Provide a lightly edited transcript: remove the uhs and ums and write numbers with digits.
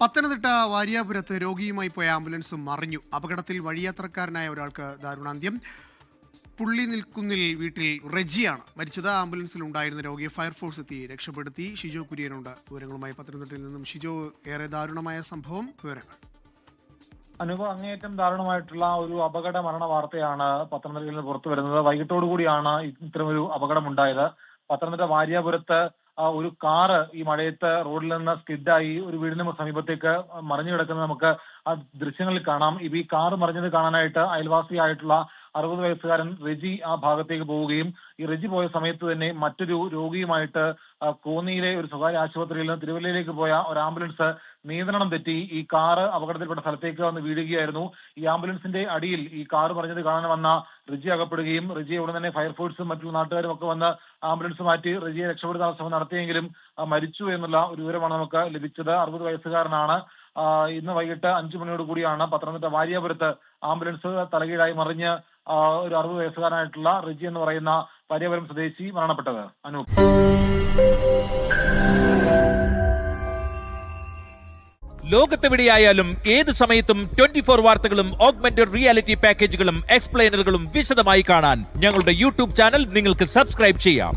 പത്തനംതിട്ട വാര്യാപുരത്ത് രോഗിയുമായി പോയ ആംബുലൻസ് മറിഞ്ഞു. അപകടത്തിൽ വഴിയാത്രക്കാരനായ ഒരാൾക്ക് ദാരുണാന്ത്യം. പുള്ളി നിൽക്കുന്നിൽ വീട്ടിൽ റെജിയാണ് മരിച്ചത്. ആംബുലൻസിൽ ഉണ്ടായിരുന്ന രോഗിയെ ഫയർഫോഴ്സ് എത്തി രക്ഷപ്പെടുത്തി. ഷിജോ കുര്യനുണ്ട് വിവരങ്ങളുമായി പത്തനംതിട്ടയിൽ നിന്നും. ഷിജോ, ഏറെ ദാരുണമായ സംഭവം, വിവരങ്ങൾ. അനുഭവം അങ്ങേയറ്റം ദാരുണമായിട്ടുള്ള ഒരു അപകട മരണ വാർത്തയാണ് പത്തനംതിട്ടയിൽ നിന്ന് പുറത്തു വരുന്നത്. വൈകിട്ടോടുകൂടിയാണ് ഇത്തരമൊരു അപകടമുണ്ടായത്. പത്തനംതിട്ട വാര്യാപുരത്ത് ഒരു കാറ് ഈ മഴയത്ത് റോഡിൽ നിന്ന് സ്കിഡായി ഒരു വീടിന് സമീപത്തേക്ക് മറിഞ്ഞു കിടക്കുന്നത് നമുക്ക് ആ ദൃശ്യങ്ങളിൽ കാണാം. ഈ കാറ് മറിഞ്ഞത് കാണാനായിട്ട് അയൽവാസിയായിട്ടുള്ള 60 വയസ്സുകാരൻ റെജി ആ ഭാഗത്തേക്ക് പോവുകയും ഈ റെജി പോയ സമയത്ത് തന്നെ മറ്റൊരു രോഗിയുമായിട്ട് കോന്നിയിലെ ഒരു സ്വകാര്യ ആശുപത്രിയിൽ നിന്ന് തിരുവല്ലയിലേക്ക് പോയ ഒരു ആംബുലൻസ് നിയന്ത്രണം തെറ്റി ഈ കാറ് അപകടത്തിൽപ്പെട്ട സ്ഥലത്തേക്ക് വന്ന് വീഴുകയായിരുന്നു. ഈ ആംബുലൻസിന്റെ അടിയിൽ ഈ കാറ് മറിഞ്ഞത് കാണാൻ വന്ന റെജി അകപ്പെടുകയും റെജിയെ ഉടൻ തന്നെ ഫയർഫോഴ്സും മറ്റുള്ള നാട്ടുകാരും ഒക്കെ വന്ന് ആംബുലൻസ് മാറ്റി റെജിയെ രക്ഷപ്പെടുത്താൻ ശ്രമം നടത്തിയെങ്കിലും മരിച്ചു എന്നുള്ള ഒരു വിവരമാണ് നമുക്ക് ലഭിച്ചത്. 60 വയസ്സുകാരനാണ്. ഇന്ന് വൈകിട്ട് 5 മണിയോട് കൂടിയാണ് പത്തനംതിട്ട വാര്യാപുരത്ത് ആംബുലൻസ് തലകീഴായി മറിഞ്ഞ് ഒരു 60 വയസ്സുകാരനായിട്ടുള്ള റെജി എന്ന് പറയുന്ന വാര്യാപുരം സ്വദേശി മരണപ്പെട്ടത്. അനൂപ്, ലോകത്തെവിടെയായാലും ഏത് സമയത്തും 24 വാർത്തകളും ഓഗ്മെന്റഡ് റിയാലിറ്റി പാക്കേജുകളും എക്സ്പ്ലെയിനറുകളും വിശദമായി കാണാൻ ഞങ്ങളുടെ യൂട്യൂബ് ചാനൽ നിങ്ങൾക്ക് സബ്സ്ക്രൈബ് ചെയ്യാം.